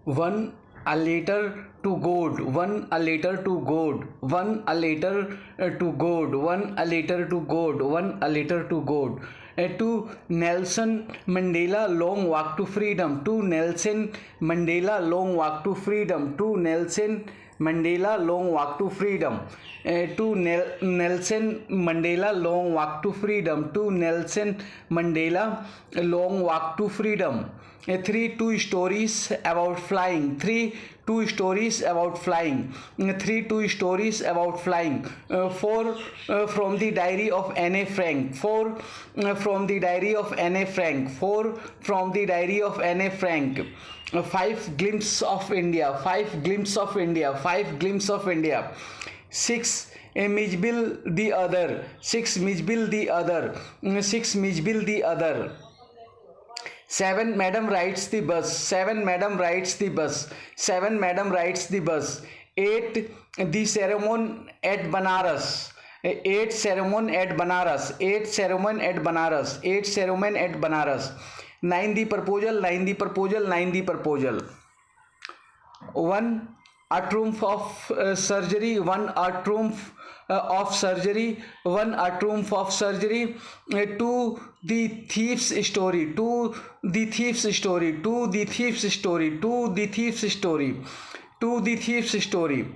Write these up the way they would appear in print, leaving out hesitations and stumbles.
One a letter to God, one a letter to God, one a letter to God, one a letter to God, one a letter to God. To Nelson Mandela, long walk to freedom. To Nelson Mandela, long walk to freedom. To Nelson Mandela, long walk to freedom. To Nelson Mandela, long walk to freedom. To Nelson Mandela, long walk to freedom. Two stories about flying. Two stories about flying. Two stories about flying. Four from the diary of Anne Frank. Four from the diary of Anne Frank. Four from the diary of Anne Frank. Five glimpses of India. Five glimpses of India. Five glimpses of India. Six Mijbil the other. Six Mijbil the other. Six Mijbil the other. Seven Madam rides the bus. Seven Madam rides the bus. Seven Madam rides the bus. Eight the ceremony at Banaras. Eight ceremony at Banaras. Eight ceremony at Banaras. Eight ceremony at Banaras. Nine the proposal. Nine the proposal. Nine the proposal. One a triumph of surgery. One a triumph of surgery. One a triumph of surgery. Two the thief's story. Two the thief's story. Two the thief's story. Two the thief's story. Two the thief's story.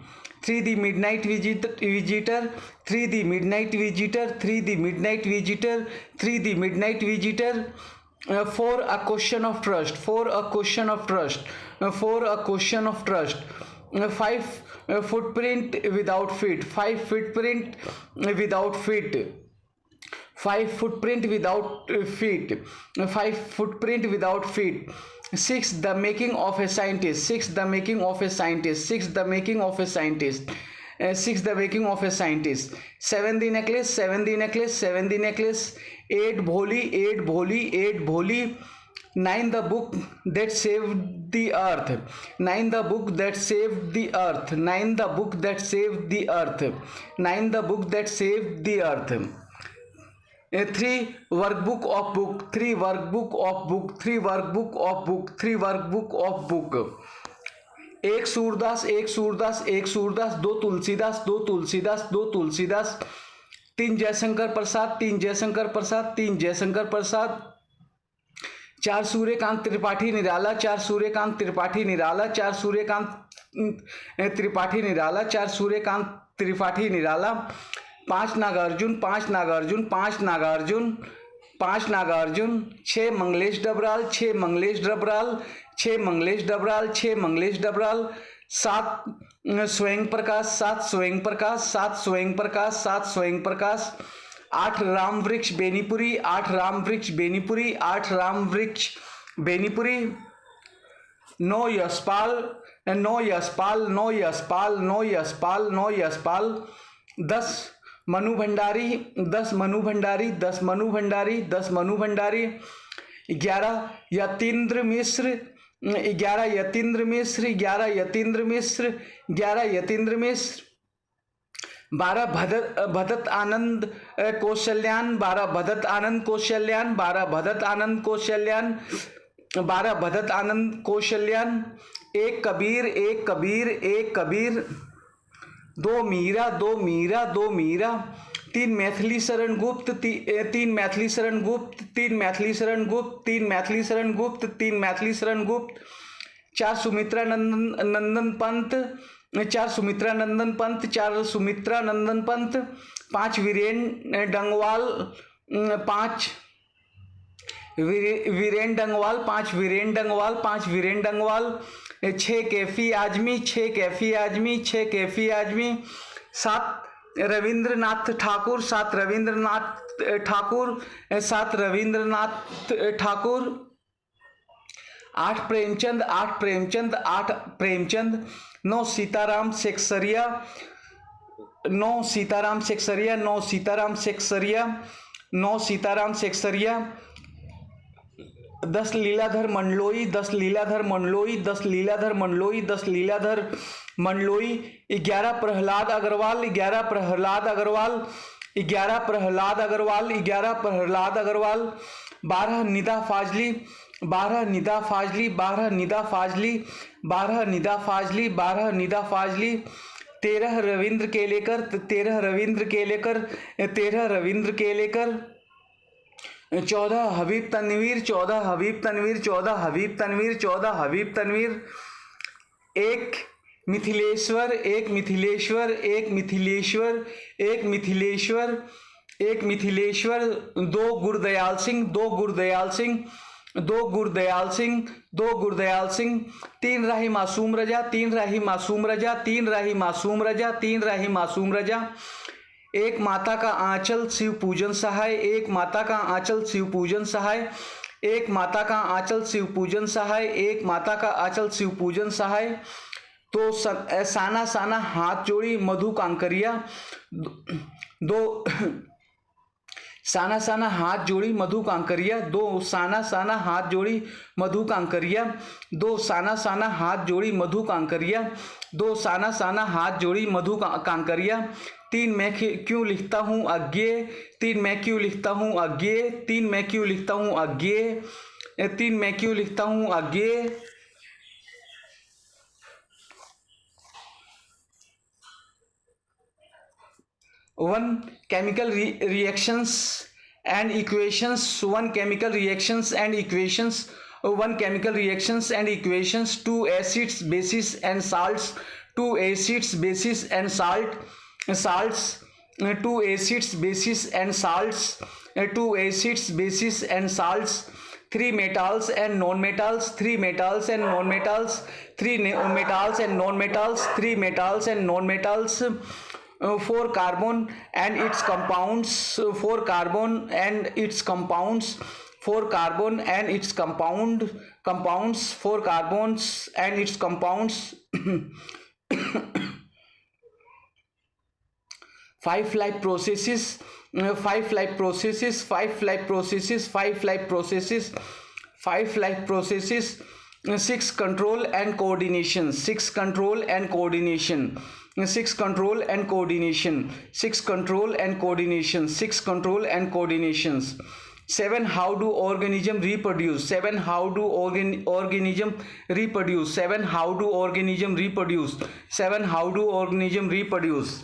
Three the midnight visitor. Three the midnight visitor. Three the midnight visitor. Three the midnight visitor. Four a question of trust. Four a question of trust. Four a question of trust. Five footprint without feet. Five footprint without feet. Five footprint without feet. Five footprint without feet. Six the making of a scientist. Six the making of a scientist. Six the making of a scientist. Six the making of a scientist. Seven the necklace. Seven the necklace. Seven the necklace. Eight bholi. Eight bholi. Eight bholi. Nine the book that saved the earth. Nine the book that saved the earth. Nine the book that saved the earth. Nine the book that saved the earth. Three workbook of book. Three workbook of book. Three workbook of book. Three workbook of book. एक सूरदास. एक सूरदास. एक सूरदास. दो तुलसीदास. दो तुलसीदास. दो तुलसीदास. तीन जयशंकर प्रसाद. तीन जयशंकर प्रसाद. तीन जयशंकर प्रसाद. चार सूर्यकांत त्रिपाठी निराला. चार सूर्यकांत त्रिपाठी निराला. चार सूर्यकांत त्रिपाठी निराला. चार सूर्यकांत त्रिपाठी निराला. पांच नागार्जुन. पांच नागार्जुन. पांच नागार्जुन. पांच नागार्जुन. छह मंगलेश डबराल. छह मंगलेश डबराल. छह मंगलेश डबराल. छह मंगलेश डबराल. सात स्वयं प्रकाश. सात स्वयं प्रकाश. सात स्वयं प्रकाश. सात स्वयं प्रकाश. आठ राम वृक्ष बेनीपुरी. आठ राम वृक्ष बेनीपुरी. आठ राम वृक्ष बेनीपुरी. नौ यशपाल. नौ यशपाल. नौ यशपाल. नौ यशपाल. नौ यशपाल. दस मनु भंडारी. दस मनु भंडारी. दस मनु भंडारी. दस मनु भंडारी. ग्यारह यतीन्द्र मिश्र. ग्यारह यतीन्द्र मिश्र. ग्यारह यतीन्द्र मिश्र. ग्यारह यतीन्द्र मिश्र. बारह भदत आनंद कौशल्यान. बारह भदत आनंद कौशल्यान. बारह भदत आनंद कौशल्यान. बारह भदत आनंद कौशल्यान. एक कबीर. एक कबीर. एक कबीर. दो मीरा. दो मीरा. दो मीरा. तीन मैथिली शरण गुप्त. तीन मैथिली शरण गुप्त. तीन मैथिली शरण गुप्त. तीन मैथिली शरण गुप्त. तीन मैथिली शरण गुप्त. चार सुमित्रा नंदन पंत. चार सुमित्रा नंदन पंत. चार सुमित्रा नंदन पंत. पांच वीरेन डंगवाल. पांच वीरेन डंगवाल. पांच वीरेन डंगवाल. पांच वीरेन डंगवाल. छह कैफी आजमी. छह कैफी आजमी. छह कैफी आजमी. सात रविंद्रनाथ ठाकुर. सात रविंद्रनाथ ठाकुर. सात रविंद्रनाथ ठाकुर. आठ प्रेमचंद. आठ प्रेमचंद. आठ प्रेमचंद. नौ सीताराम सेक्सरिया. नौ सीताराम सेक्सरिया. नौ सीताराम सेक्सरिया. नौ सीताराम सेक्सरिया. दस लीलाधर मंडलोई. दस लीलाधर मंडलोई. दस लीलाधर मंडलोई. दस लीलाधर मंडलोई. ग्यारह प्रहलाद अग्रवाल. ग्यारह प्रहलाद अग्रवाल. ग्यारह प्रहलाद अग्रवाल. ग्यारह प्रहलाद अग्रवाल. बारह निदा फाजली. 12 निदा फाजली, 12 निदा फाजली, 12 निदा फाजली, 12 निदा फाजली, 13 रविंद्र के लेकर, 13 रविंद्र के लेकर, 13 रविंद्र के लेकर, 14 हबीब तनवीर, 14 हबीब तनवीर, 14 हबीब तनवीर, 14 हबीब तनवीर, एक मिथिलेश्वर, एक मिथिलेश्वर, एक मिथिलेश्वर, एक मिथिलेश्वर, एक मिथिलेश्वर, दो गुरदयाल सिंह, दो गुरदयाल सिंह, दो गुरदयाल सिंह, दो गुरदयाल सिंह, तीन राही मासूम रजा, तीन राही मासूम रजा, तीन राही मासूम रजा, तीन राही मासूम रजा, एक माता का आंचल शिव पूजन सहाय, एक माता का आंचल शिव पूजन सहाय, एक माता का आंचल शिव पूजन सहाय, एक माता का आंचल शिव पूजन सहाय। तो साना साना हाथ जोड़ी मधु कांकरिया, दो साना साना हाथ जोड़ी मधु कांकरिया, दो साना साना हाथ जोड़ी मधु कांकरिया, दो साना साना हाथ जोड़ी मधु कांकरिया, दो साना साना हाथ जोड़ी मधु कांकरिया, तीन मैं क्यों लिखता हूँ अज्ञे, तीन मैं क्यों लिखता हूँ अज्ञे, तीन मैं क्यों लिखता हूँ अज्ञे, तीन मैं क्यों लिखता हूँ Agyeya. One chemical reactions and equations, one chemical reactions and equations, one chemical reactions and equations, two acids, bases and salts, two acids, bases and salts, two acids, bases and salts, two acids, bases and salts, three metals and non-metals, three metals and non-metals, three metals and non-metals, three metals and non-metals, four carbon and its compounds, four carbon and its compounds, four carbon and its compounds, four carbons and its compounds, five life processes, five life processes, five life processes, five life processes, five life processes, six control and coordination, six control and coordination, six control and coordination, six control and coordination, six control and coordinations, seven how do organism reproduce, seven how do organism reproduce, seven how do organism reproduce, seven how do organism reproduce,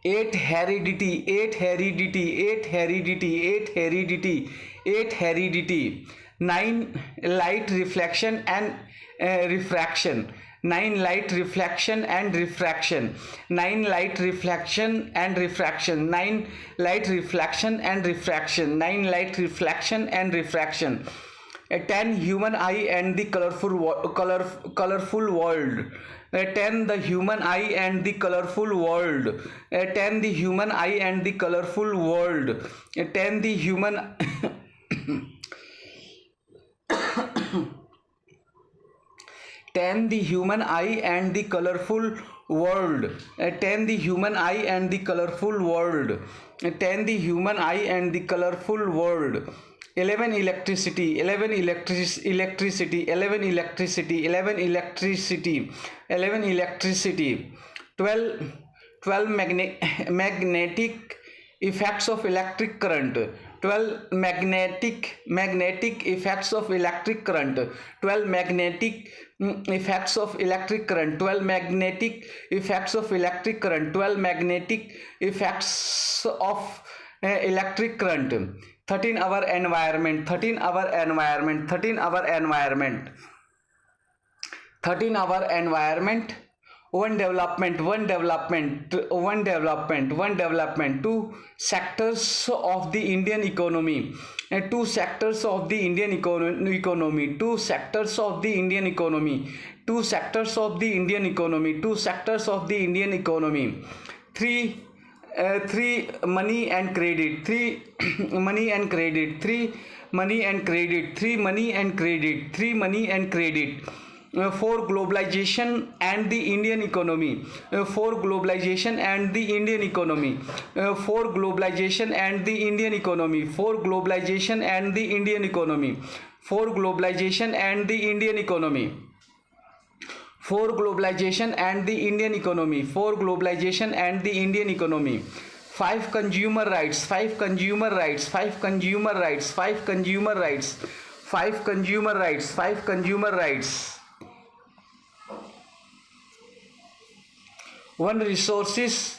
eight heredity, eight heredity, eight heredity, eight heredity, eight heredity, nine light reflection and refraction, nine light reflection and refraction, nine light reflection and refraction, nine light reflection and refraction, nine light reflection and refraction, 10 human eye and the colorful world, 10 the human eye and the colorful world, 10 the human eye and the colorful world, 10 the human 10 the human eye and the colorful world, 10 the human eye and the colorful world, 10 the human eye and the colorful world, 11 electricity, 11 electricity, 11 electricity, 11 electricity, 11 electricity, 12 magnetic effects of electric current, 12 magnetic effects of electric current, 12 magnetic effects of electric current, 12 magnetic effects of electric current, 12 magnetic effects of electric current, 13 our environment, 13 our environment, 13 our environment, 13 our environment, one development, one development, one development, one development, two sectors of the Indian economy, two sectors of the Indian economy, two sectors of the Indian economy, two sectors of the Indian economy, two sectors of the Indian economy, three money and credit, three money and credit, three money and credit, three money and credit, three money and credit, for globalization and the Indian economy, for globalization and the Indian economy, for globalization and the Indian economy, for globalization and the Indian economy, for globalization and the Indian economy, for globalization and the Indian economy, for globalization and the Indian economy, five consumer rights, five consumer rights, five consumer rights, five consumer rights, 5 consumer rights, 5 consumer rights. 1 resources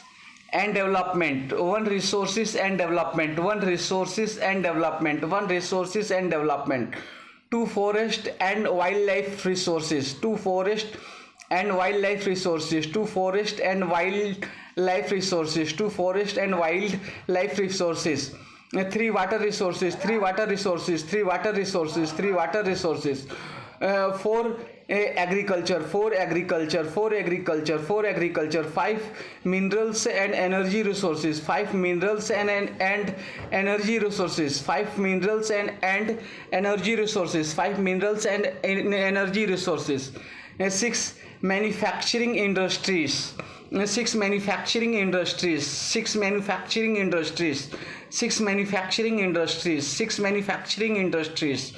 and development, 1 resources and development, 1 resources and development, 1 resources and development. 2 forest and wildlife resources, 2 forest and wildlife resources, 2 forest and wildlife resources, 2 forest and wildlife resources. 3 water resources, 3 water resources, 3 water resources, 3 water resources. 4 agriculture, 4 agriculture, 4 agriculture, 4 agriculture. 5 minerals and energy resources, 5 minerals and energy resources, 5 minerals and energy resources, 5 minerals and energy resources. 6 manufacturing industries, 6 manufacturing industries, 6 manufacturing industries, 6 manufacturing industries, 6 manufacturing industries.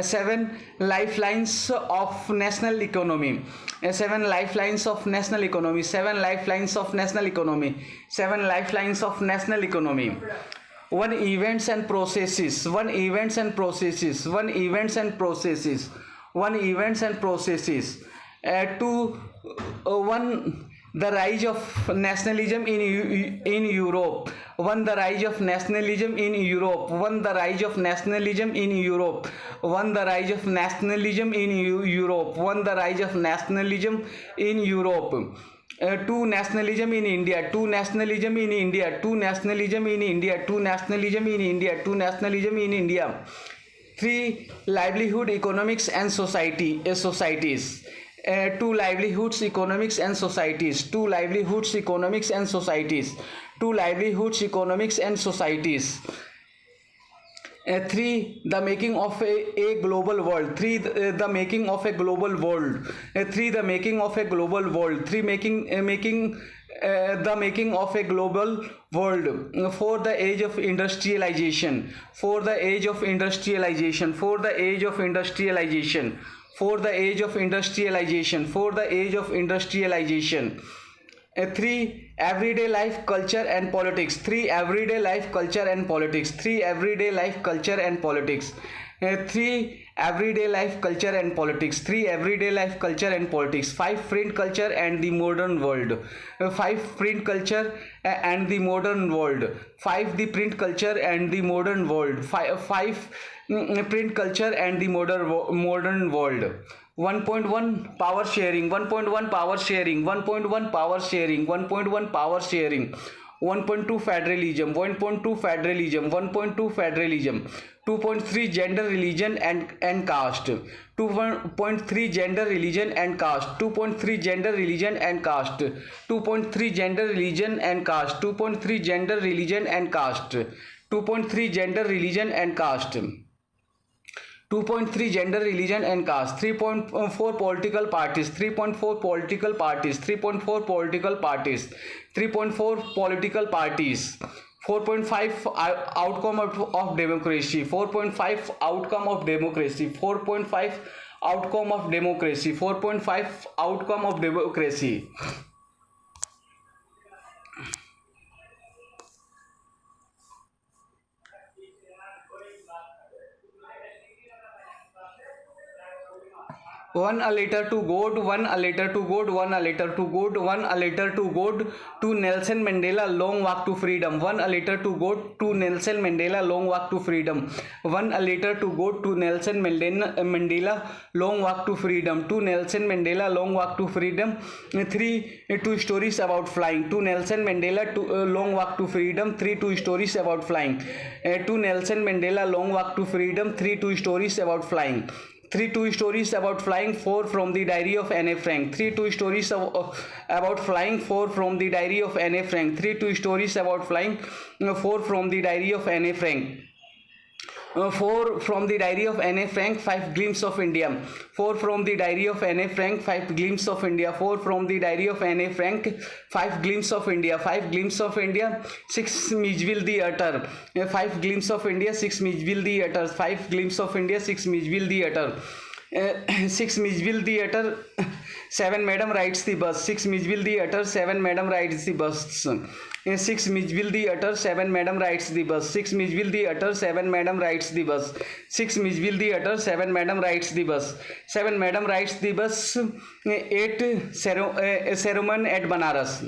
7 lifelines of national economy, 7 lifelines of national economy, 7 lifelines of national economy, 7 lifelines of national economy. 1 events and processes, 1 events and processes, 1 events and processes, 1 events and processes. 1 the rise of nationalism in Europe, 1 the rise of nationalism in Europe, 1 the rise of nationalism in Europe, 1 the rise of nationalism in Europe, 1 the rise of nationalism in Europe. 2 nationalism in India, 2 nationalism in India, 2 nationalism in India, 2 nationalism in India, 2 nationalism in India. 3 livelihood economics and societies. 2 livelihoods economics and societies, 2 livelihoods economics and societies, 2 livelihoods economics and societies. 3 the making of a global world, 3 the making of a global world, 3 the making of a global world, 3 making the making of a global world. 4 the age of industrialization, 4 the age of industrialization, 4 the age of industrialization, 4 the age of industrialization, 4 the age of industrialization. 3 everyday life culture and politics, 3 everyday life culture and politics, 3 everyday life culture and politics. 3 everyday life culture and politics, 3 everyday life culture and politics. 5 print culture and the modern world, 5 print culture and the modern world, 5 the print culture and the modern world, 5 print culture and the modern world. 1.1 power sharing, 1.1 power sharing, 1.1 power sharing, 1.1 power sharing. 1.2 federalism, 1.2 federalism, 1.2 federalism. 2.3 gender, religion and caste, 2.3 gender, religion and caste, 2.3 gender, religion and caste, 2.3 gender, religion and caste, 2.3 gender, religion and caste, 2.3 gender, religion and caste. 2.3 gender, religion and caste. 3.4 political parties, 3.4 political parties, 3.4 political parties, 3.4 political parties. 4.5 outcome of democracy, 4.5 outcome of democracy, 4.5 outcome of democracy, 4.5 outcome of democracy. One a letter to God, one a letter to God, one a letter to God, one a letter to God to Nelson Mandela, long walk to freedom. One a letter to God to Nelson Mandela, long walk to freedom. One a letter to God to Nelson Mandela, long walk to freedom. To Nelson Mandela, long walk to freedom. 3 2 stories about flying. To Nelson Mandela, long walk to freedom. 3 2 stories about flying. To Nelson Mandela, long walk to freedom. 3 2 stories about flying. 3 2 stories about flying. 4 from the diary of Anne Frank. 3 2 stories about flying. 4 from the diary of Anne Frank. 3 2 stories about flying. 4 from the diary of Anne Frank. 4 from the diary of Anne Frank. 5 glimpse of India. 4 from the diary of Anne Frank. 5 glimpse of India. 4 from the diary of Anne Frank. 5 glimpse of India. 5 glimpse of India. 6 Mijville the utter. 5 glimpse of India. 6 Mijville the utter. 5 glimpse of India. 6 Mijville the utter. 6 Mijbil Theatre, 7 Madam rides the bus. 6 Mijbil Theatre, 7 Madam rides the bus. 6 Mijbil Theatre, 7 Madam rides the bus. 6 Mijbil Theatre, 7 Madam rides the bus. 6 Mijbil Theatre, 7 Madam rides the bus. 7 Madam rides the bus. 8 Ceremony at Banaras.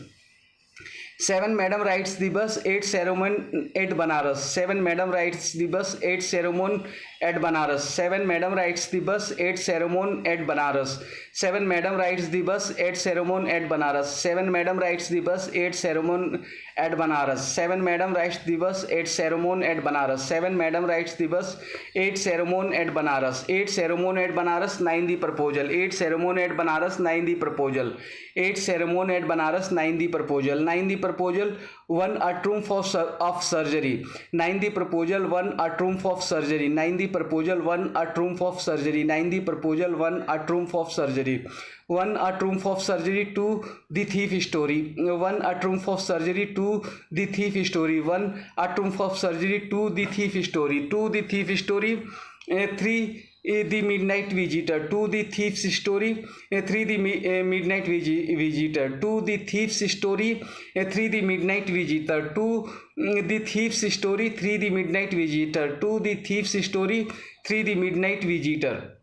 7 Madam rides the bus. 8 Ceremony at Banaras. 7 Madam rides the bus. 8 Ceremony at Banaras. 7 Madam rides the bus. 8 Ceremony at Banaras. 7 Madam rides the bus. 8 Ceremony at Banaras. 7 Madam rides the bus. 8 Ceremony at Banaras. 7 Madam rides the bus. 8 Ceremony at Banaras. 7 Madam rides the bus. 8 Ceremony at Banaras. 8 Ceremony at Banaras. 9 the proposal. 8 Ceremony at Banaras. 9 the proposal. 8 Ceremony at Banaras. 9 the proposal. 9 the proposal. 1 a triumph of surgery. 9 the proposal. 1 a triumph of surgery. 9 the proposal. 1 a triumph of surgery. 9 the proposal. 1 a triumph of surgery. 1 a triumph of surgery. 2 the thief story. 1 a triumph of surgery. 2 the thief story. 1 a triumph of surgery. 2 the thief story. 2 the thief story. 3 the midnight visitor. 2 the thief's story. 3 the midnight visitor. 2 the thief's story. 3 the midnight visitor. 2 the thief's story. 3 the midnight visitor. 2 the thief's story. 3 the midnight visitor.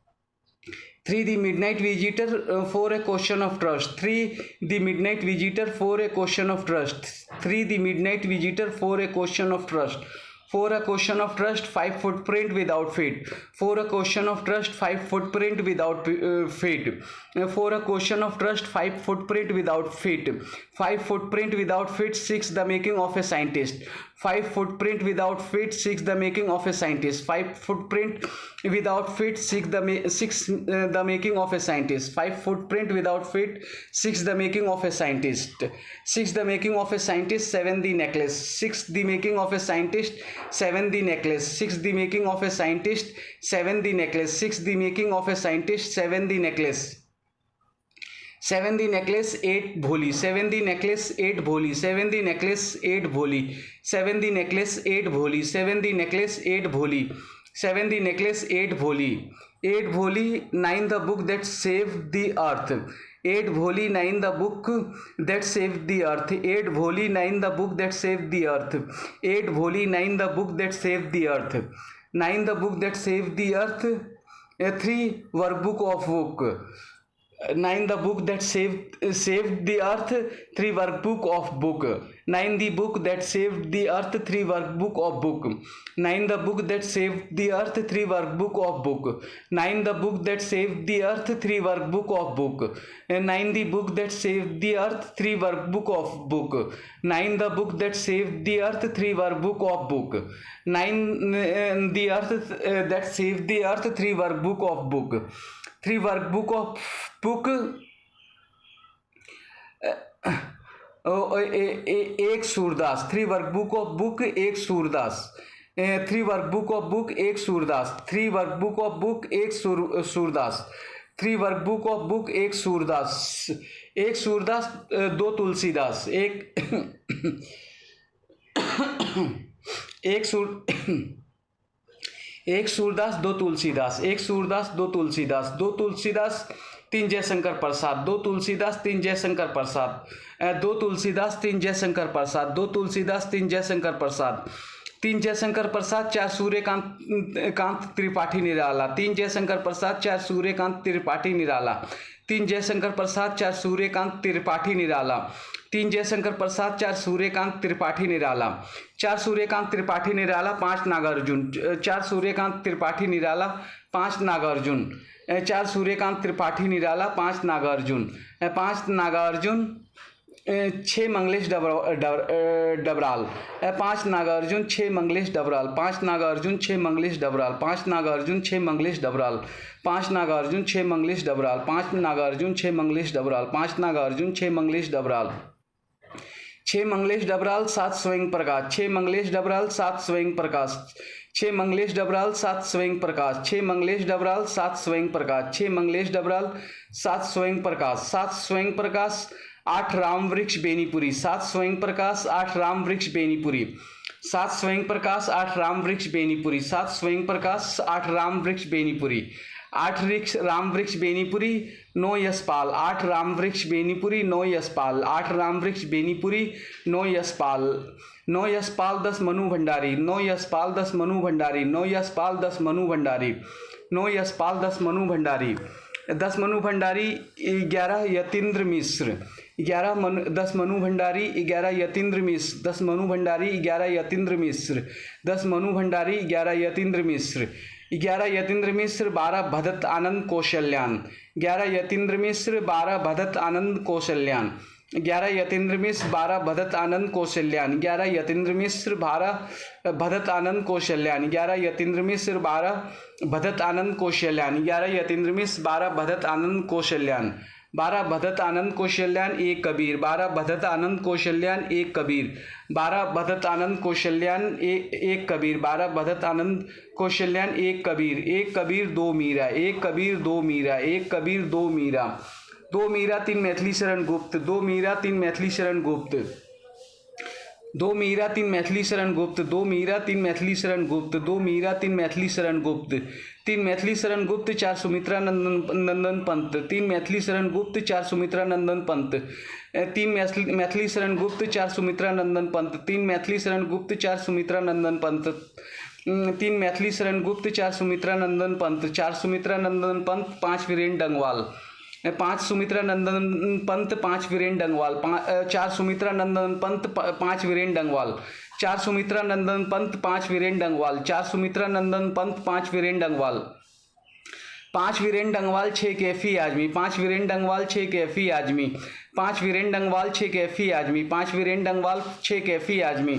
3 the midnight visitor. 4 a question of trust. 3 the midnight visitor. 4 a question of trust. 3 the midnight visitor. 4 a question of trust. 4 a question of trust. 5 footprint without feet. 4 a question of trust. 5 footprint without feet. 4 a question of trust. 5 footprint without feet. 5 footprint without feet. 6 the making of a scientist. 5 footprint without feet. 6 the making of a scientist. 5 footprint without feet. 6 the making of a scientist. 5 footprint without feet. 6 the making of a scientist. 6 the making of a scientist. 7 the necklace. 6 the making of a scientist. 7 the necklace. 6 the making of a scientist. 7 the necklace. 6 the making of a scientist. 7 the necklace. 7 the necklace. 8 bholi. 7 the necklace. 8 bholi. 7 the necklace. 8 bholi. 7 the necklace. 8 bholi. 7 the necklace. 8 bholi. 7 the necklace. 8 bholi. 8 bholi. 9 the book that saved the earth. 8 bholi. 9 the book that saved the earth. 8 bholi. 9 the book that saved the earth. 8 bholi. 9 the book that saved the earth. 9 the book that saved the earth. 3 workbook of book. 9 the book that saved the earth. 3 workbook of book. 9 the book that saved the earth. 3 workbook of book. 9 the book that saved the earth. 3 workbook of book. 9 the book that saved the earth. 3 workbook of book. 9 the book that saved the earth. 3 workbook of book. 9 the book that saved the earth. 3 workbook of book. 9 the earth that saved the earth. 3 workbook of book. 3 workbook of book. एक Surdas. 3 workbook of book. एक Surdas. 3 workbook of book. एक Surdas. 3 workbook of book. एक Surdas. 3 workbook of book. एक सूरदास. एक सूरदास. 2 तुलसीदास. एक सूरदास. 2 तुलसीदास. एक सूरदास. 2 तुलसीदास. 2 तुलसीदास. 3 जयशंकर प्रसाद. 2 तुलसीदास. 3 जयशंकर प्रसाद. 2 तुलसीदास. 3 जयशंकर प्रसाद. 2 तुलसीदास. 3 जयशंकर प्रसाद. 3 जयशंकर प्रसाद. 4 सूर्यकांत त्रिपाठी निराला. 3 जयशंकर प्रसाद. 4 सूर्यकांत त्रिपाठी निराला. 3 जयशंकर प्रसाद. 4 सूर्यकांत त्रिपाठी निराला. 3 जयशंकर प्रसाद. 4 सूर्यकांत त्रिपाठी निराला. 4 सूर्यकांत त्रिपाठी निराला. 5 नागार्जुन. 4 सूर्यकांत त्रिपाठी निराला. 5 नागार्जुन. 4 सूर्यकांत त्रिपाठी निराला. 5 नागार्जुन. 5 नागार्जुन. 6 मंगलेश डबराल. 5 नागार्जुन. 6 मंगलेश डबराल. 5 नागार्जुन. 6 मंगलेश डबराल. 5 नागार्जुन. 6 मंगलेश डबराल. 5 नागार्जुन. 6 मंगलेश डबराल. 5 नागार्जुन. 6 मंगलेश डबराल. 5 नागार्जुन. 6 मंगलेश डबराल. 6 मंगलेश डबराल. 7 स्वयं प्रकाश. 6 मंगलेश डबराल. 7 स्वयं प्रकाश. 6 मंगलेश डबराल. 7 स्वयं प्रकाश. 6 मंगलेश डबराल. 7 स्वयं प्रकाश. 6 मंगलेश डबराल. 7 स्वयं प्रकाश. 7 स्वयं प्रकाश. 8 राम वृक्ष बेनीपुरी. 7 स्वयं प्रकाश. 8 राम वृक्ष बेनीपुरी. 7 स्वयं प्रकाश. 8 राम वृक्ष बेनीपुरी. 7 स्वयं प्रकाश. 8 राम वृक्ष बेनीपुरी. 8 वृक्ष राम वृक्ष बेनीपुरी 9 यशपाल। 8 राम वृक्ष बेनीपुरी 9 यशपाल। 8 राम वृक्ष बेनीपुरी 9 यशपाल। 9 यशपाल 10 मनु भंडारी। 9 यशपाल 10 मनु भंडारी। 9 यशपाल 10 मनु भंडारी। 9 यशपाल 10 मनु भंडारी। 10 मनु भंडारी 11 यतीन्द्र मिश्र। 10 मनु भंडारी 11 यतीन्द्र मिश्र। 10 मनु भंडारी 11 यतीन्द्र मिश्र। 10 मनु भंडारी 11 यतीन्द्र मिश्र। 11 यतीन्द्र मिश्र 12 भदत आनंद कौशल्यान। 11 यतीन्द्र मिश्र 12 भदत आनंद कौशल्यान। 11 यतीन्द्र मिश्र 12 भदत आनंद कौशल्यान। 11 यतीन्द्र मिश्र 12 भदत आनंद कौशल्यान। 11 यतीन्द्र मिश्र 12 भदत आनंद कौशल्यान। 11 यतीन्द्र मिश्र 12 भदत आनंद कौशल्यान। 12 भदत आनंद कौशल्यान 1 कबीर। 12 भदत आनंद कौशल्यान 1 कबीर। 12 भदत आनंद कौशल्यान 1 कबीर। 12 भदत आनंद कौशल्यान 1 कबीर। 1 कबीर 2 मीरा। 1 कबीर 2 मीरा। 1 कबीर 2 मीरा। 2 मीरा 3 मैथिली शरण गुप्त। 2 मीरा 3 मैथिली शरण गुप्त। 2 मीरा 3 मैथिली शरण गुप्त। 2 मीरा 3 मैथिली शरण गुप्त। 2 मीरा 3 मैथिली शरण गुप्त। 3 मैथिली शरण गुप्त 4 सुमित्रा नंदन पंत। 3 मैथिली शरण गुप्त 4 सुमित्रा नंदन पंत। 3 मैथिली शरण गुप्त 4 सुमित्रा नंदन पंत। 3 मैथिली शरण गुप्त 4 सुमित्रा नंदन पंत। 3 मैथिली शरण गुप्त 4 सुमित्रा नंदन पंत। 4 सुमित्रा नंदन पंत 5 वीरेंद्र डंगवाल। 5 सुमित्रा नंदन पंत 5 वीरेंद्र डंगवाल। 4 सुमित्रा नंदन पंत 5 वीरेंद्र डंगवाल। 4 सुमित्रा नंदन पंत 5 वीरेंद्र डंगवाल। 4 सुमित्रा नंदन पंत 5 वीरेंद्र डंगवाल। 5 वीरेंद्र डंगवाल 6 कैफी आजमी। 5 वीरेंद्र डंगवाल 6 कैफी आजमी। 5 वीरेंद्र डंगवाल 6 कैफी आजमी। 5 वीरेंद्र डंगवाल 6 कैफी आजमी।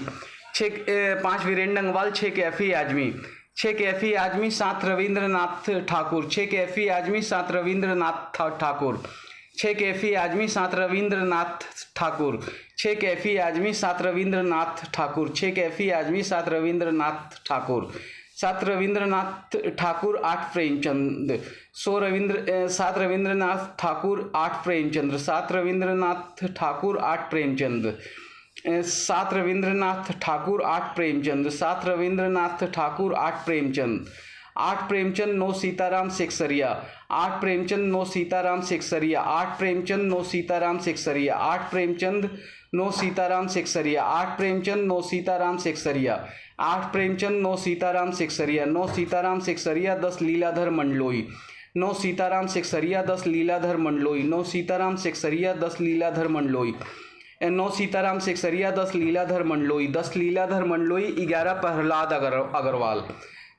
5 वीरेंद्र डंगवाल 6 कैफी आजमी। 6 कैफी आजमी 7 रविंद्रनाथ ठाकुर। 6 कैफी आजमी 7 रविंद्रनाथ ठाकुर। 6 कैफी आजमी 7 रविंद्रनाथ ठाकुर। 6 कैफी आजमी 7 रविंद्रनाथ ठाकुर। 6 कैफी आजमी 7 रविंद्रनाथ ठाकुर। 7 रविंद्रनाथ ठाकुर 8 प्रेमचंद। 7 रविंद्रनाथ ठाकुर 8 प्रेमचंद्र। 7 रविंद्रनाथ ठाकुर 8 प्रेमचंद। 7 रविंद्रनाथ ठाकुर 8 प्रेमचंद। 7 रविंद्रनाथ ठाकुर 8 प्रेमचंद। 8 प्रेमचंद 9 सीताराम सेक्सरिया। 8 प्रेमचंद 9 सीताराम सेक्सरिया। 8 प्रेमचंद 9 सीताराम सेक्सरिया। 8 प्रेमचंद 9 सीताराम सेक्सरिया। 8 प्रेमचंद 9 सीताराम सेक्सरिया। 8 प्रेमचंद 9 सीताराम सेक्सरिया। 9 सीताराम सेक्सरिया 10 लीलाधर मंडलोई। 9 सीताराम सेक्सरिया 10 लीलाधर मंडलोई। 9 सीताराम सेक्सरिया 10 लीलाधर मंडलोई। 9 सीताराम सेक्सरिया 10 लीलाधर मंडलोई। 10 लीलाधर मंडलोई 11 प्रहलाद अग्रवाल।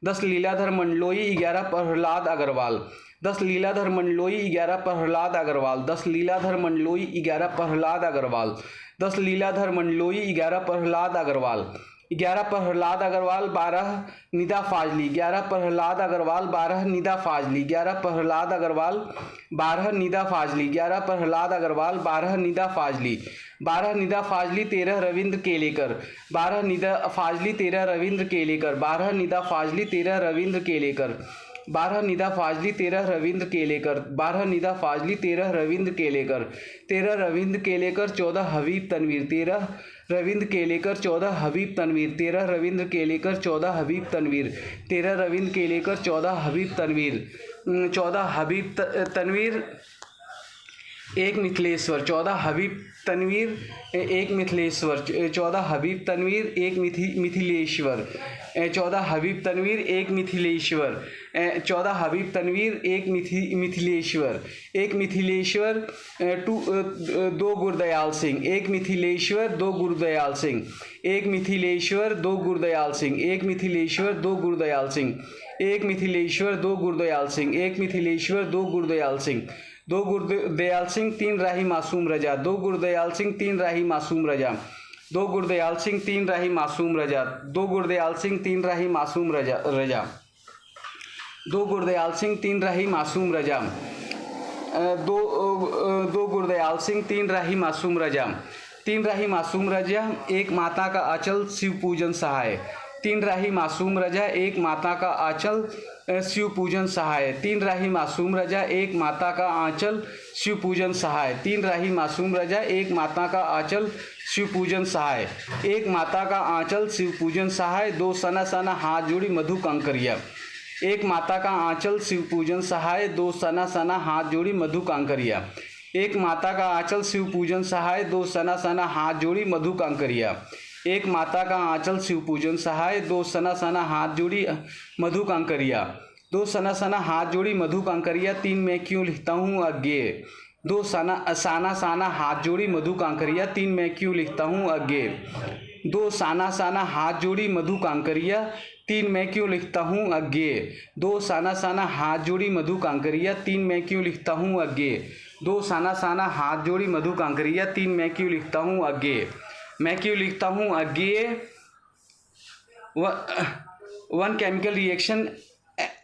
10 लीलाधर मंडलोई 11 प्रहलाद अग्रवाल। 10 लीलाधर मंडलोई 11 प्रहलाद अग्रवाल। 10 लीलाधर मंडलोई 11 प्रहलाद अग्रवाल। 10 लीलाधर मंडलोई 11 प्रहलाद अग्रवाल। 11 प्रहलाद अग्रवाल 12 निदा फाजली। 11 प्रहलाद अग्रवाल 12 निदा फाजली। 11 प्रहलाद अग्रवाल 12 निदा फाजली। 11 प्रहलाद अग्रवाल 12 निदा फाजली। 12 निदा फाजली 13 रविंद्र केलेकर। 12 निदा फाजली 13 रविंद्र केलेकर। 12 निदा फाजली 13 रविंद्र केलेकर। 12 निदा फाजली 13 रविंद्र केलेकर। 12 निदा फाजली 13 रविंद्र केलेकर। 13 रविंद्र केलेकर 14 हबीब तनवीर। 13 रविंद्र केलेकर 14 हबीब तनवीर। 13 रविंद्र केलेकर 14 हबीब तनवीर। 13 रविंद्र केलेकर 14 हबीब तनवीर। 14 हबीब तनवीर 1 मिथिलेश्वर। 14 हबीब तनवीर 1 मिथिलेश्वर। 14 हबीब तनवीर 1 मिथिलेश्वर। 14 हबीब तनवीर 1 मिथिलेश्वर। 14 हबीब तनवीर 1 मिथिलेश्वर। 1 मिथिलेश्वर 2 गुरदयाल सिंह। 1 मिथिलेश्वर 2 गुरदयाल सिंह। 1 मिथिलेश्वर 2 गुरदयाल सिंह। 1 मिथिलेश्वर 2 गुरदयाल सिंह। 1 मिथिलेश्वर 2 गुरदयाल सिंह। 1 मिथिलेश्वर 2 गुरदयाल सिंह। 2 गुरदयाल सिंह 3 राही मासूम रजा। 2 गुरदयाल सिंह 3 राही मासूम रजा। 2 गुरदयाल सिंह 3 राही मासूम रजा। 2 गुरदयाल सिंह 3 राही मासूम रजा। 2 गुरदयाल सिंह 3 राही मासूम रजा। 2 गुरदयाल सिंह 3 राही मासूम रजा। 3 राही मासूम रजा 1 माता का आंचल शिव पूजन सहाय। 3 राही मासूम रजा 1 माता का आंचल शिव पूजन सहाय। 3 राही मासूम रजा 1 माता का आंचल शिव पूजन सहाय। 3 राही मासूम रजा 1 माता का आंचल शिव पूजन सहाय। 1 माता का आंचल शिव पूजन सहाय। 2 सना सना हाथ जोड़ी मधु कंकरिया। एक माता का आंचल शिव पूजन सहाय, दो सना सना हाथ जोड़ी मधु कांकरिया। एक माता का आंचल शिव पूजन सहाय, दो सना सना हाथ जोड़ी मधु कांकरिया। एक माता का आंचल शिव पूजन सहाय, दो सना सना हाथ जोड़ी मधु कांकरिया। दो सना सना हाथ जोड़ी मधु कांकरिया, तीन मैं क्यों लिखता हूँ अज्ञेय। दो साना साना हाथ जोड़ी मधु कांकरिया, तीन मैं क्यों लिखता हूँ अज्ञेय। दो साना साना हाथ जोड़ी मधु कांकरिया, तीन मैं क्यों लिखता हूँ अज्ञेय। दो साना साना हाथ जोड़ी मधु कांकरिया, तीन मैं क्यों लिखता हूँ अज्ञेय। दो साना साना हाथ जोड़ी मधु कांकरिया, तीन मैं क्यों लिखता हूँ अज्ञेय। मैं क्यों लिखता हूँ Agyeya. One chemical reaction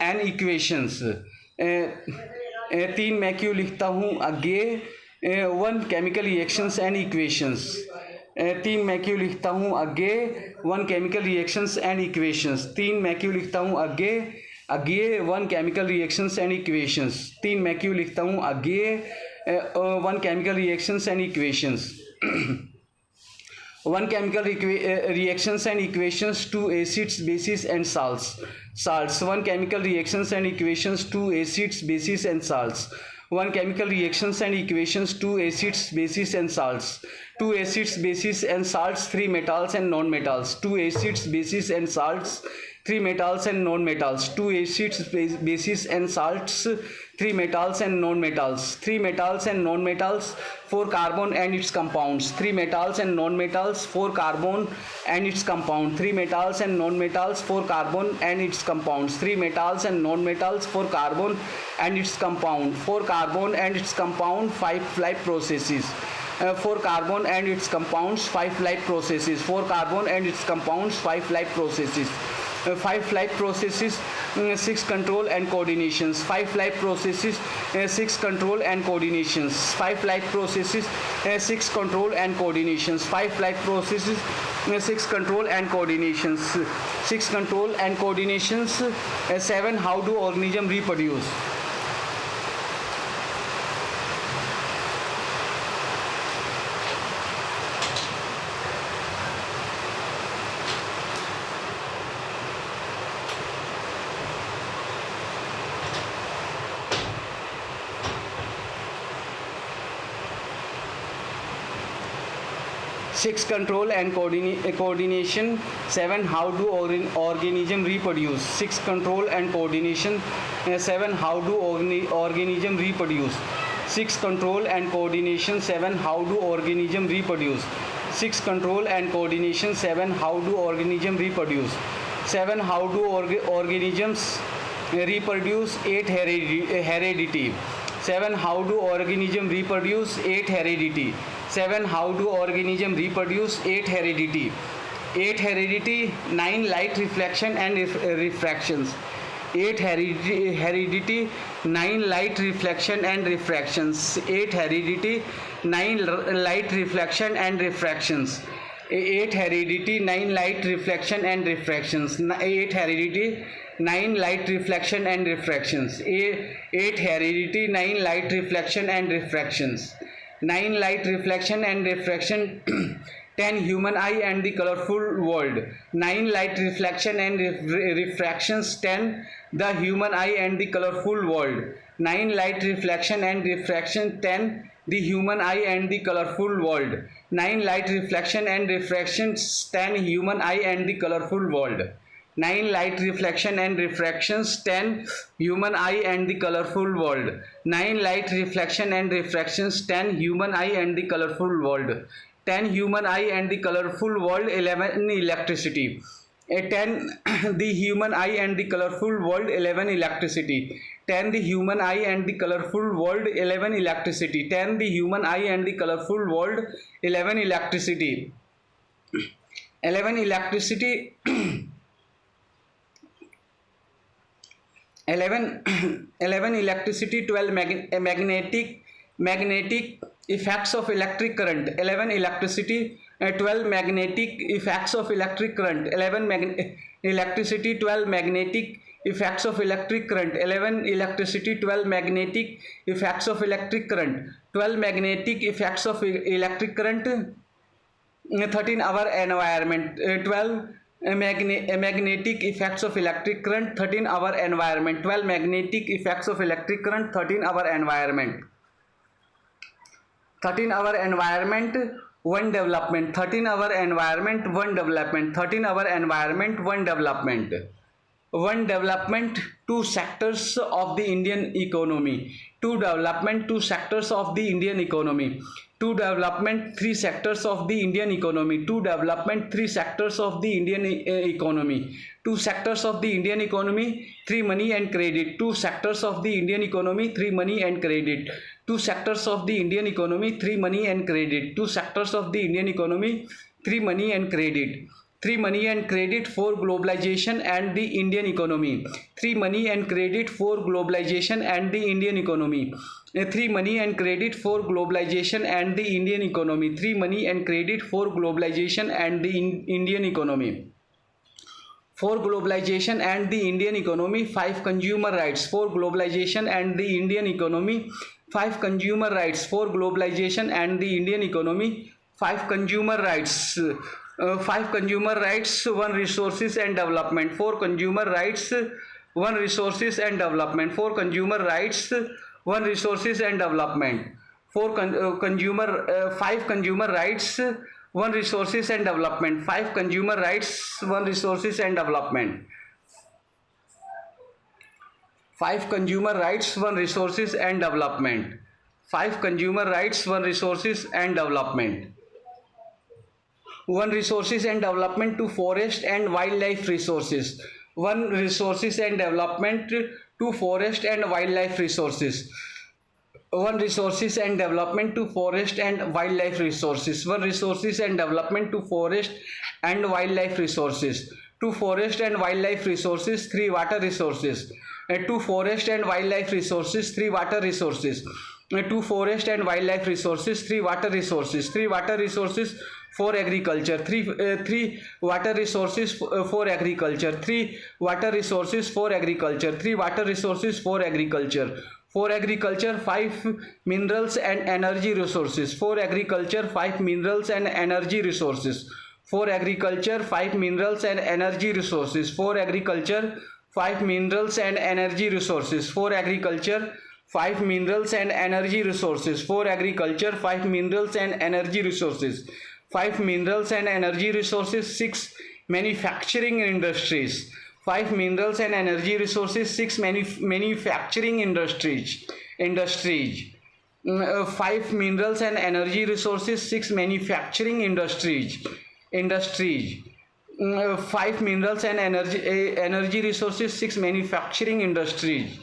and equations, तीन मैं क्यों लिखता हूँ Agyeya. One chemical reactions and equations, तीन मैं क्यों लिखता हूँ Agyeya. One chemical reactions and equations, तीन मैं क्यों लिखता हूँ Agyeya. One chemical reactions and equations, तीन मैं क्यों लिखता हूँ Agyeya. One chemical reactions and equations. One chemical reactions and equations, two acids, bases and salts. One chemical reactions and equations, two acids, bases and salts. One chemical reactions and equations, two acids, bases and salts. Two acids, bases and salts, three metals and non-metals. Two acids, bases and salts, three metals and non-metals. Two acids, bases and salts, three metals and non-metals. Three metals and non-metals, four carbon and its compounds. Three metals and non-metals, four carbon and its compound. Three metals and non-metals, four carbon and its compounds. Three metals and non-metals, four carbon and its compound. Four carbon and its compound, five life processes. Four carbon and its compounds, five life processes. Four carbon and its compounds, five life processes. Five life processes, six control and coordinations. Five life processes, six control and coordinations. Five life processes, six control and coordinations. Five life processes, six control and coordinations. Six control and coordinations. Seven, how do organisms reproduce? Six, control and coordination. Seven, how do organism reproduce? Six, control and coordination. Seven, how do organism reproduce? Six, control and coordination. Seven, how do organism reproduce? Six, control and coordination. Seven, how do organism reproduce? Seven, how do organisms reproduce? Eight, heredity. Seven, how do organism reproduce? Eight, heredity. Seven, how do organism reproduce? Eight, heredity. Eight, heredity. Nine, light reflection and refractions. Eight, heredity. Nine, light reflection and refractions. Eight, heredity. Nine, light reflection and refractions. Eight, heredity. Nine, light reflection and refractions. Eight, heredity. Nine, light reflection and refractions. Eight, heredity. Nine, light reflection and refractions. Nine, light reflection and refraction. 10, human eye and the colorful world. Nine, light reflection and refractions. 10, the human eye and the colorful world. Nine, light reflection and refraction. 10, the human eye and the colorful world. Nine, light reflection and refractions. 10, human eye and the colorful world. Nine, light reflection and refractions. 10, human eye and the colorful world. Nine, light reflection and refractions. 10, human eye and the colorful world. 10, human eye and the colorful world. 11, electricity. 10, the human eye and the colorful world. 11, electricity. 10, the human eye and the colorful world. 11, electricity. 10, the human eye and the colorful world. 11, electricity. 11, electricity. 11, electricity. 12, magnetic effects of electric current. 11, electricity. 12, magnetic effects of electric current. 11, electricity. 12, magnetic effects of electric current. 11, electricity. 12, magnetic effects of electric current. 12, magnetic effects of electric current. 13, our environment. 12, magnetic effects of electric current, 13 our environment. 12 magnetic effects of electric current, 13 our environment. 13 our environment, 1 development. 13 our environment, 1 development. 13 our environment, 1 development. 1 development, 2 sectors of the Indian economy. 2 development, 2 sectors of the Indian economy. 2 development, 3 sectors of the Indian economy. 2 development, 3 sectors of the Indian economy. 2 sectors of the Indian economy, 3 money and credit. 2 sectors of the Indian economy, 3 money and credit. 2 sectors of the Indian economy, 3 money and credit. 2 sectors of the Indian economy, 3 money and credit. 3 money and credit for globalization and the Indian economy. 3 money and credit for globalization and the Indian economy. 3 money and credit for globalization and the Indian economy. 3 money and credit for globalization and the Indian economy. For globalization and the Indian economy, 5 consumer rights. For globalization and the Indian economy, 5 consumer rights. For globalization and the Indian economy, 5 consumer rights. 5 consumer rights, 1 resources and development. 4 consumer rights, 1 resources and development. 4 consumer rights, 1 resources and development. 5 consumer rights, 1 resources and development. 5 consumer rights, 1 resources and development. 5 consumer rights, 1 resources and development. 5 consumer rights, 1 resources and development. 1 resources and development to forest and wildlife resources. 1 resources and development to forest and wildlife resources. 1 resources and development to forest and wildlife resources. 1 resources and development to forest and wildlife resources. To forest and wildlife resources, 3 water resources. To forest and wildlife resources, 3 water resources. To forest and wildlife resources, 3 water resources. 3 water resources for agriculture. 3 water resources for agriculture. 3 water resources for agriculture. 3 water resources for agriculture. For agriculture, 5 minerals and energy resources. For agriculture, 5 minerals and energy resources. For agriculture, 5 minerals and energy resources. For agriculture, 5 minerals and energy resources. For agriculture, 5 minerals and energy resources. For agriculture, 5 minerals and energy resources. 5 minerals and energy resources. 6 manufacturing industries. 5 minerals and energy resources. 6 manufacturing industries. 5 minerals and energy resources. 6 manufacturing industries. 5 minerals and energy resources. 6 manufacturing industries.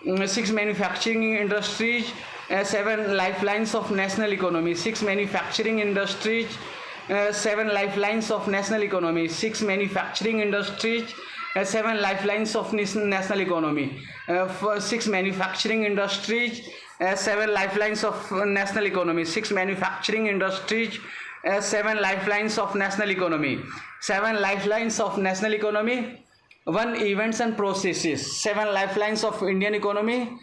6 manufacturing industries. 7 lifelines of national economy. 6 manufacturing industries. 7 lifelines of national economy. 6 manufacturing industries. 7 lifelines of national economy. 6 manufacturing industries. 7 lifelines of national economy. 6 manufacturing industries. 7 lifelines of national economy. 7 lifelines of national economy. 1 events and processes. 7 lifelines of Indian economy.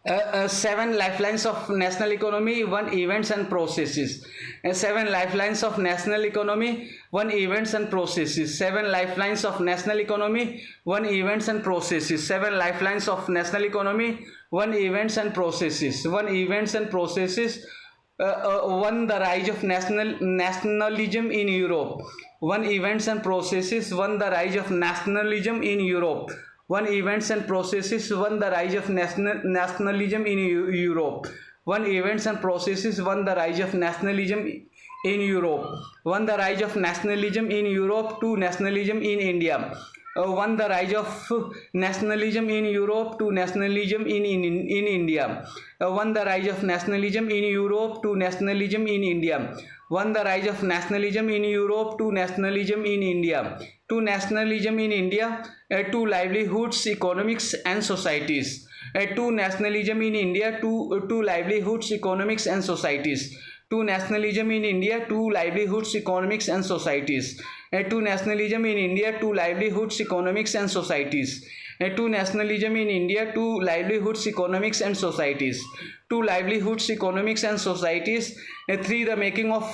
7 lifelines of national economy. 1 events and processes. 7 lifelines of national economy. 1 events and processes. 7 lifelines of national economy. 1 events and processes. 7 lifelines of national economy. 1 events and processes. 1 events and processes. 1 the rise of nationalism in Europe. 1 events and processes. 1 the rise of nationalism in Europe. 1 events and processes. 1 the rise of nationalism in Europe. 1 events and processes. 1 the rise of nationalism in Europe. 1 the rise of nationalism in Europe. 2 nationalism in India. 1 the rise of nationalism in Europe. 2 nationalism in India. 1 the rise of nationalism in Europe. 2 nationalism in India. 1 the rise of nationalism in Europe. 2 nationalism in India. 2 nationalism in India. 2 livelihoods, economics and societies. 2 nationalism in India. 2 livelihoods, economics and societies. 2 nationalism in India. 2 livelihoods, economics and societies. 2 nationalism in India. 2 livelihoods, economics and societies. 2 nationalism in India. 2 livelihoods, economics and societies. 2 livelihoods, economics and societies. 3 the making of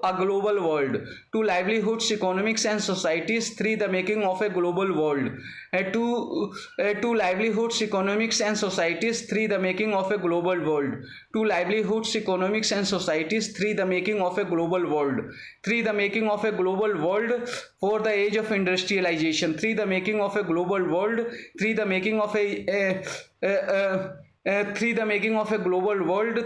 a global world. 2 livelihoods, economics and societies. 3 the making of a global world. 2 livelihoods, economics and societies. 3 the making of a global world. 2 livelihoods, economics and societies. 3 the making of a global world. 3 the making of a global world. 4 the age of industrialization. 3 the making of a global world. 3 the making of a 3 the making of a global world.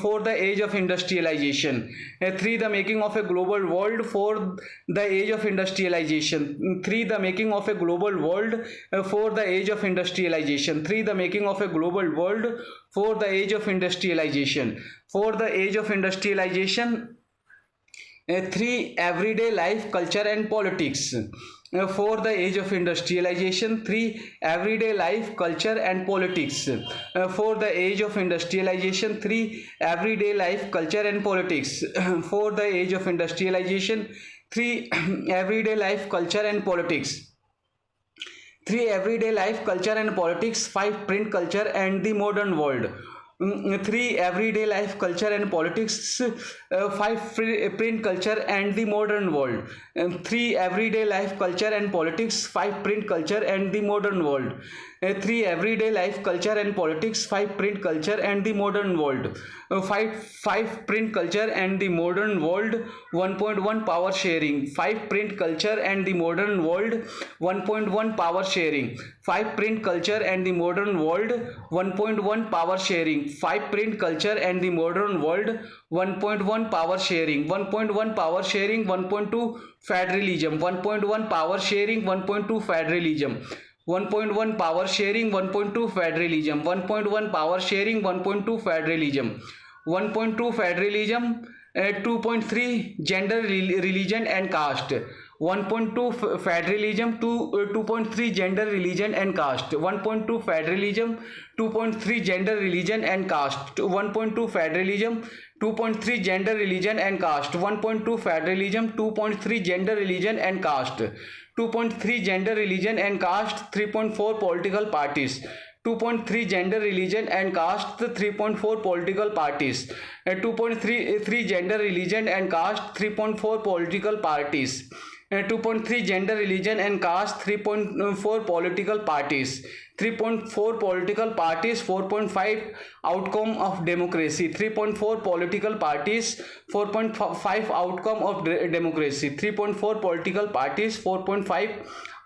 4 the age of industrialization. 3 the making of a global world. 4 the age of industrialization. 3 the making of a global world. 4 the age of industrialization. 3 the making of a global world. 4 the age of industrialization. 4 the age of industrialization. 3 everyday life, culture and politics. 4 the age of industrialization. 3 everyday life, culture and politics. 4 the age of industrialization. 3 everyday life, culture and politics. 4 the age of industrialization. 3 everyday life, culture and politics. 3 everyday life, culture and politics. 5 print culture and the modern world. 3 everyday life, culture and politics. 5 print culture and the modern world. 3 everyday life, culture and politics. 5 print culture and the modern world. 3 everyday life, culture and politics. 5 print culture and the modern world. 5 print culture and the modern world. 1.1 power sharing. 5 print culture and the modern world. 1.1 power sharing. 5 print culture and the modern world. 1.1 power sharing. 5 print culture and the modern world. 1.1 power sharing. 1.1 power sharing. 1.2 federalism. 1.1 power sharing. 1.2 federalism. 1.1 power sharing. 1.2 federalism. 1.1 power sharing. 1.2 federalism. 1.2 federalism. 2.3 gender, religion and caste. 1.2 federalism. 2.3 gender, religion and caste. 1.2 federalism. 2.3 gender, religion and caste. 1.2 federalism. 2.3 gender, religion and caste. 1.2 federalism. 2.3 gender, religion and caste. 2.3 gender, religion and caste. 3.4 political parties. 2.3 gender, religion and caste. 3.4 political parties. 2.3 gender, religion and caste. 3.4 political parties. 2.3 gender, religion and caste. 3.4 political parties. 3.4 political parties. 4.5 outcome of democracy. 3.4 political parties. 4.5 outcome of democracy. 3.4 political parties. 4.5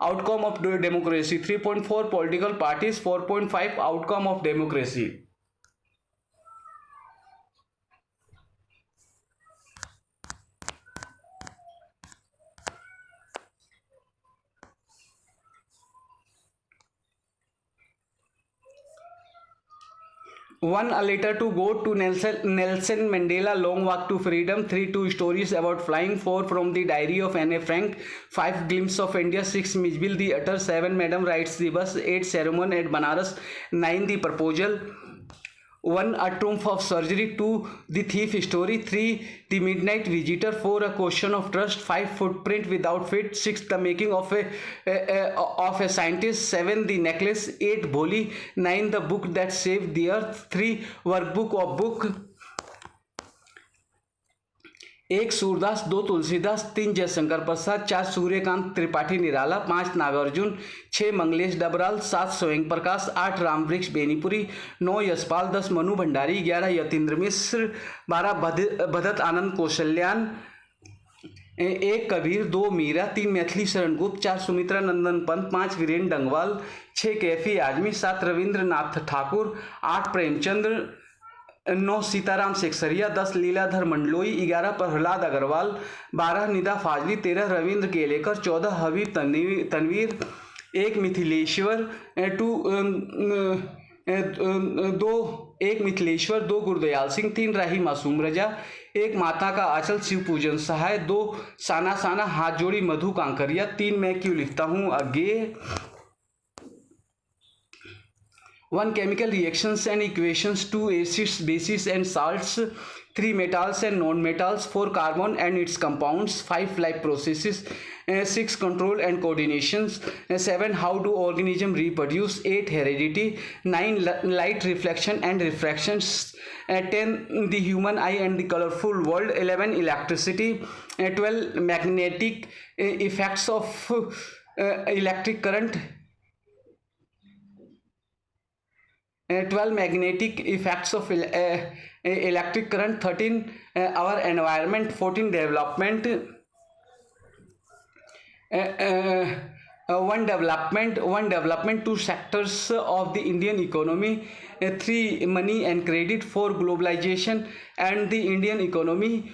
outcome of democracy. 3.4 political parties. 4.5 outcome of democracy. One, a letter to God to Nelson Mandela, long walk to freedom. 3, 2 stories about flying. 4, from the diary of Anne Frank. 5, glimpse of India. 6, Mijbil the utter. 7, Madam rides the bus. 8, ceremony at Banaras. 9, the proposal. 1, a triumph of surgery. 2, the thief story. 3, the midnight visitor. 4, a question of trust. 5, footprint without feet. 6, the making of a scientist. 7, the necklace. 8, Bholi. 9, the book that saved the earth. 3, workbook of book. 1, Surdas. 2, Tulsidas. 3, Jaishankar Prasad. 4, Suryakant Tripathi Nirala. 5, Nagarjun. 6, Manglesh Dabral. 7, Swayam प्रकाश. 8, रामवृक्ष बेनीपुरी. 9, यशपाल. 10, मनु भंडारी. 11, यतीन्द्र मिश्र. 12, भदत आनंद कौशल्यान. 1, कबीर. 2, मीरा. 3, मैथिली शरण गुप्त. 4, सुमित्रा नंदन पंत. 5, वीरेंद्र डंगवाल. 6, कैफी आजमी. 7, रविंद्रनाथ ठाकुर. 8, प्रेमचंद्र. 9, सीताराम सेक्सरिया. 10, लीलाधर मंडलोई. 11, प्रहलाद अग्रवाल. 12, निदा फाजली. 13, रविंद्र केलेकर. 14, हबीब तनवीर. 1, मिथिलेश्वर. 1 मिथिलेश्वर. 2, गुरदयाल सिंह. 3, राही मासूम रजा. 1, माता का आंचल शिव पूजन सहाय. 2, साना साना हाथ जोड़ी मधु कांकरिया. 3, मैं क्यों लिखता हूँ आगे. 1 chemical reactions and equations, 2 acids, bases and salts, 3 metals and non-metals, 4 carbon and its compounds, 5 life processes, 6 control and coordinations, 7 how do organism reproduce, 8 heredity, 9 light reflection and refractions, 10 the human eye and the colorful world, 11 electricity, 12 magnetic effects of electric current, 12 magnetic effects of electric current, 13 our environment, 14 development, one development, two sectors of the Indian economy, 3 money and credit, 4 globalization and the Indian economy,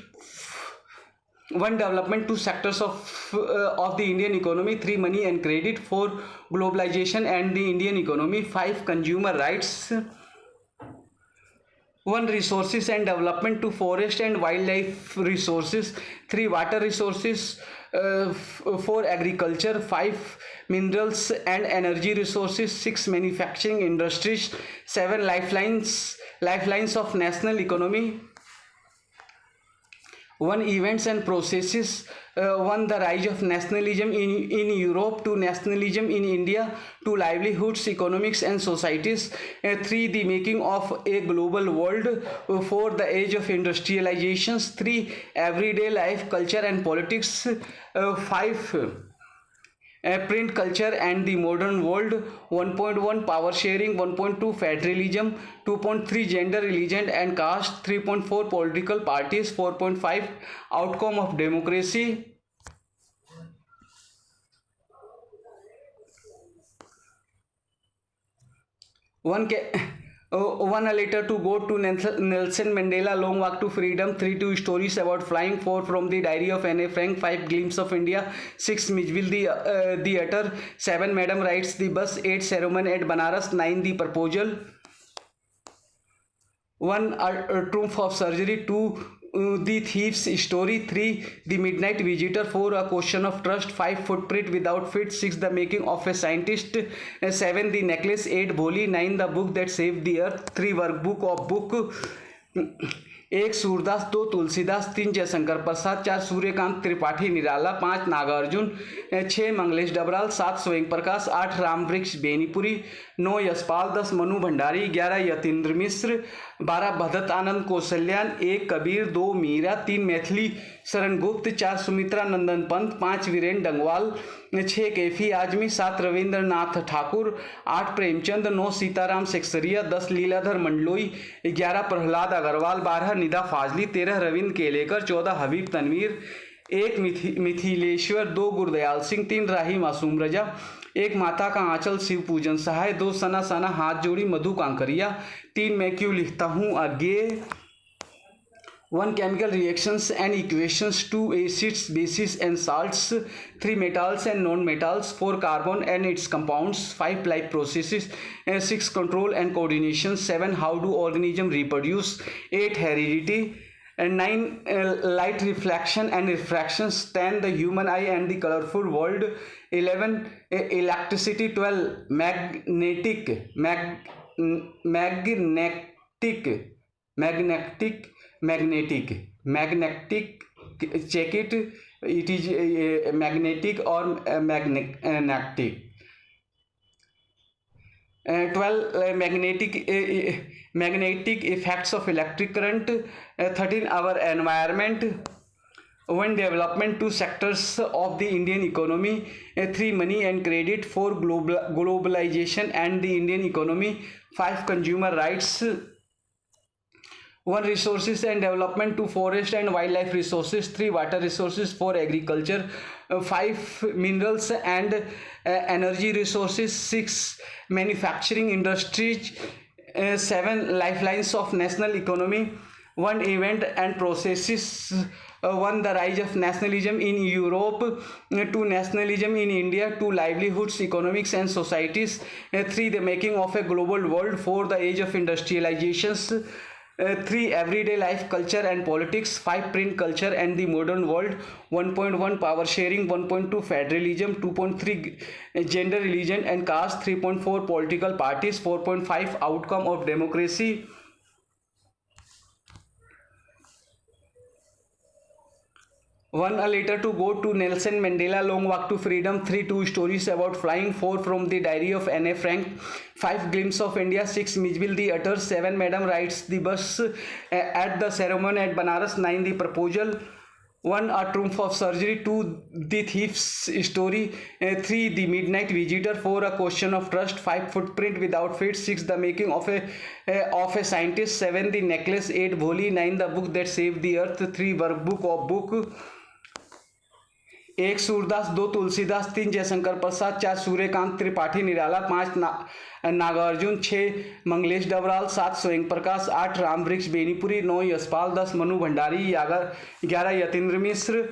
1 development, 2 sectors of the Indian economy, 3 money and credit, 4 globalization and the Indian economy, 5 consumer rights, 1 resources and development, 2 forest and wildlife resources, 3 water resources, 4 agriculture, 5 minerals and energy resources, 6 manufacturing industries, 7 lifelines of national economy, 1 events and processes, 1 the rise of nationalism in Europe, 2 nationalism in India, 2 livelihoods, economics and societies, 3 the making of a global world, 4 the age of industrializations, 3 everyday life, culture and politics, 5 print culture and the modern world, 1.1 power sharing, 1.2 federalism, 2.3 gender, religion and caste, 3.4 political parties, 4.5 outcome of democracy. One a letter to go to Nelson Mandela, long walk to freedom, 3 2 stories about flying, 4 from the diary of Anne Frank, 5 glimpse of India, 6 Mijville the theatre, 7 Madam rides the bus, 8 ceremony at Banaras, 9 the proposal, 1 triumph of surgery, 2 the thief's story, 3 the midnight visitor, 4 a question of trust, 5 footprint without feet, 6 the making of a scientist, 7 the necklace, 8 Bholi, 9 the book that saved the earth, 3 workbook of book, 1 Surdas, 2 Tulsidas, 3 Jaishankar Prasad, 4 Suryakant Tripathi Nirala, 5 Nagarjun, 6 Manglesh Dabral, 7 Swayam प्रकाश, 8 रामवृक्ष बेनीपुरी, 9 यशपाल, 10 मनु भंडारी, 11 यतीन्द्र मिश्र, 12 भदत आनंद कौशल्यान, 1 कबीर, 2 मीरा, 3 मैथिली शरण गुप्त, 4 सुमित्रा नंदन पंत, 5 वीरेन डंगवाल, 6 कैफी आजमी, 7 रविंद्रनाथ ठाकुर, 8 प्रेमचंद, 9 सीताराम सेक्सरिया, 10 लीलाधर मंडलोई, 11 प्रहलाद अग्रवाल, 12 निदा फाजली, 13 रविंद्र केलेकर, 14 हबीब तनवीर, 1 मिथिलेश्वर, 2 गुरदयाल सिंह, 3 राही मासूम रजा, 1 माता का आंचल शिव पूजन सहाय, 2 सना सना हाथ जोड़ी मधु कांकरिया, 3 मैं क्यों लिखता हूँ आगे, 1 chemical reactions and equations, 2 acids, bases and salts, 3 metals and non-metals, 4 carbon and its compounds, 5 life processes, 6 control and coordination, 7 how do organism reproduce, 8 heredity, and 9 light reflection and refractions, 10 the human eye and the colorful world, 11 electricity, 12 magnetic, check it is magnetic or magnetic, 12 magnetic effects of electric current, 13 our environment, 1 development, 2 sectors of the Indian economy, 3 money and credit, 4 globalization and the Indian economy, 5 consumer rights, 1 resources and development, 2 forest and wildlife resources, 3 water resources, 4 agriculture, 5 minerals and energy resources, 6 manufacturing industries, 7 lifelines of national economy, 1 event and processes, 1 the rise of nationalism in Europe, 2 nationalism in India, 2 livelihoods, economics and societies, 3 the making of a global world, 4 the age of industrializations, 3 everyday life culture and politics, 5 print culture and the modern world, 1.1 power sharing, 1.2 federalism, 2.3 gender, religion and caste, 3.4 political parties, 4.5 outcome of democracy. 1 a letter to go to Nelson Mandela, long walk to freedom. 3 2 stories about flying. 4 from the diary of Anne Frank. 5 glimpse of India. 6 Mijbil the utter. 7 Madam rides the bus at the ceremony at Banaras. 9 the proposal. 1 a triumph of surgery. 2 the thief's story. 3 the midnight visitor. 4 a question of trust. 5 footprint without feet. 6 the making of a scientist. 7 the necklace. 8 Bholi. 9 the book that saved the earth. 3 workbook of book. 1 Surdas, 2 Tulsidas, 3 Jaishankar Prasad, 4 Suryakant Tripathi Nirala, 5 Nagarjun, 6 Manglesh Dabral, 7 Swayam प्रकाश, 8 रामवृक्ष बेनीपुरी, 9 यशपाल, 10 मनु भंडारी, 11 यतीन्द्र मिश्र,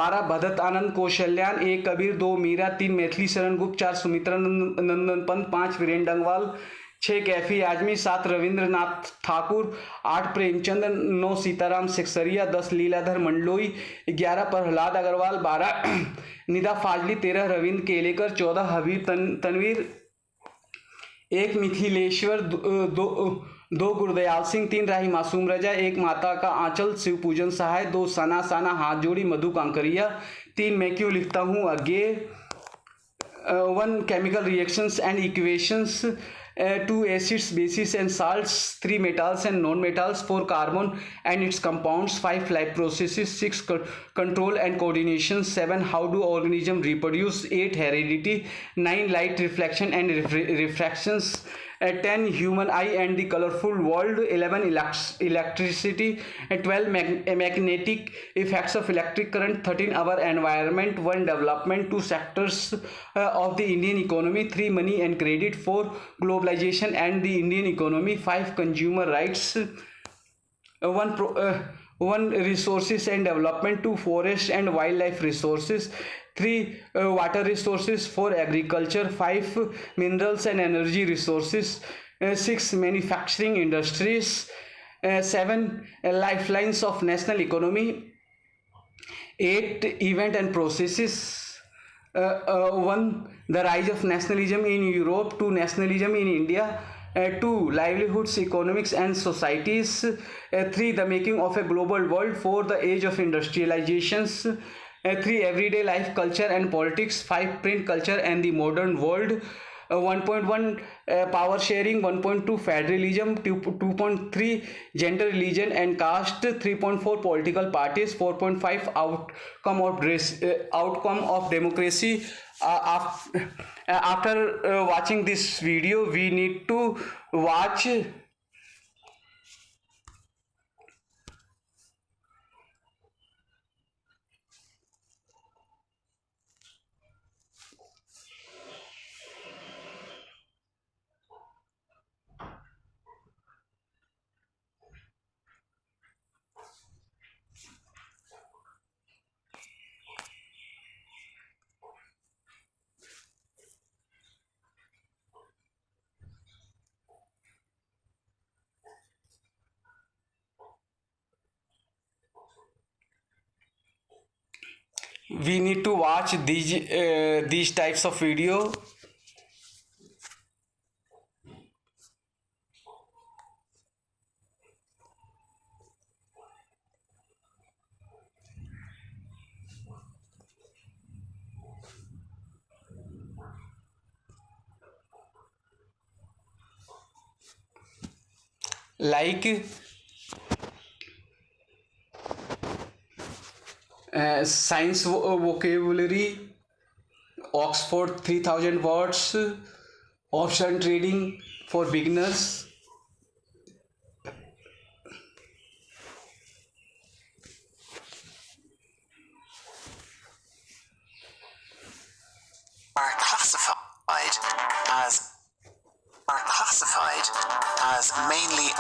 12 भदत आनंद कौशल्यान, 1 कबीर, 2 मीरा, 3 मैथिली शरण गुप्त, 4 सुमित्रा नंदन पंत, 5 वीरेंद्र डंगवाल, 6 कैफी आजमी, 7 रविंद्रनाथ ठाकुर, 8 प्रेमचंद, 9 सीताराम सेक्सरिया, 10 लीलाधर मंडलोई, 11 प्रहलाद अग्रवाल, 12 निदा फाजली, 13 रविंद्र केलेकर, 14 हबीब तनवीर, 1 मिथिलेश्वर, 2 गुरदयाल सिंह, 3 राही मासूम रजा, 1 माता का आंचल शिव पूजन सहाय, 2 सना साना हाथ जोड़ी मधु कांकरिया, 3 मैं क्यों लिखता हूँ अगे, 1 chemical reactions and equations, 2 acids, bases and salts, 3 metals and non-metals, 4 carbon and its compounds, 5 life processes, 6 control and coordination, 7 how do organisms reproduce, 8 heredity, 9 light reflection and refractions, 10 human eye and the colorful world, 11 electricity, 12 magnetic effects of electric current, 13 our environment, 1 development, 2 sectors of the Indian economy, 3 money and credit, 4 globalization and the Indian economy, 5 consumer rights, 1 resources and development, 2 forest and wildlife resources, 3 water resources, 4 agriculture, 5 minerals and energy resources, 6 manufacturing industries, 7 lifelines of national economy, 8 event and processes, 1 the rise of nationalism in Europe, 2 nationalism in India, 2 livelihoods, economics and societies, 3 the making of a global world, 4 the age of industrializations, 3 everyday life culture and politics, 5 print culture and the modern world, 1.1 power sharing, 1.2 federalism, 2.3 gender, religion and caste, 3.4 political parties, 4.5 outcome of democracy. After watching this video, we need to watch these types of video. Like science vocabulary, Oxford 3000 words, option trading for beginners. Are classified as mainly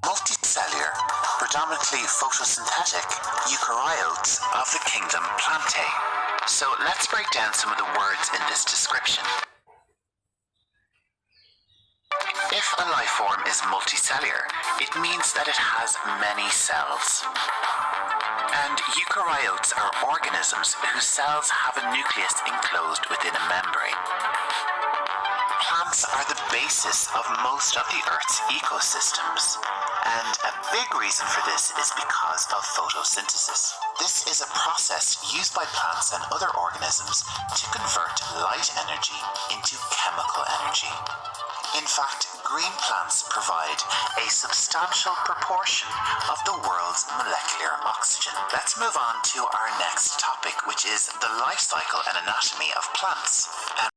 multicellular, predominantly photosynthetic eukaryotes of the kingdom Plantae. So let's break down some of the words in this description. If a life form is multicellular, it means that it has many cells. And eukaryotes are organisms whose cells have a nucleus enclosed within a membrane. Plants are the basis of most of the Earth's ecosystems, and a big reason for this is because of photosynthesis. This is a process used by plants and other organisms to convert light energy into chemical energy. In fact, green plants provide a substantial proportion of the world's molecular oxygen. Let's move on to our next topic, which is the life cycle and anatomy of plants.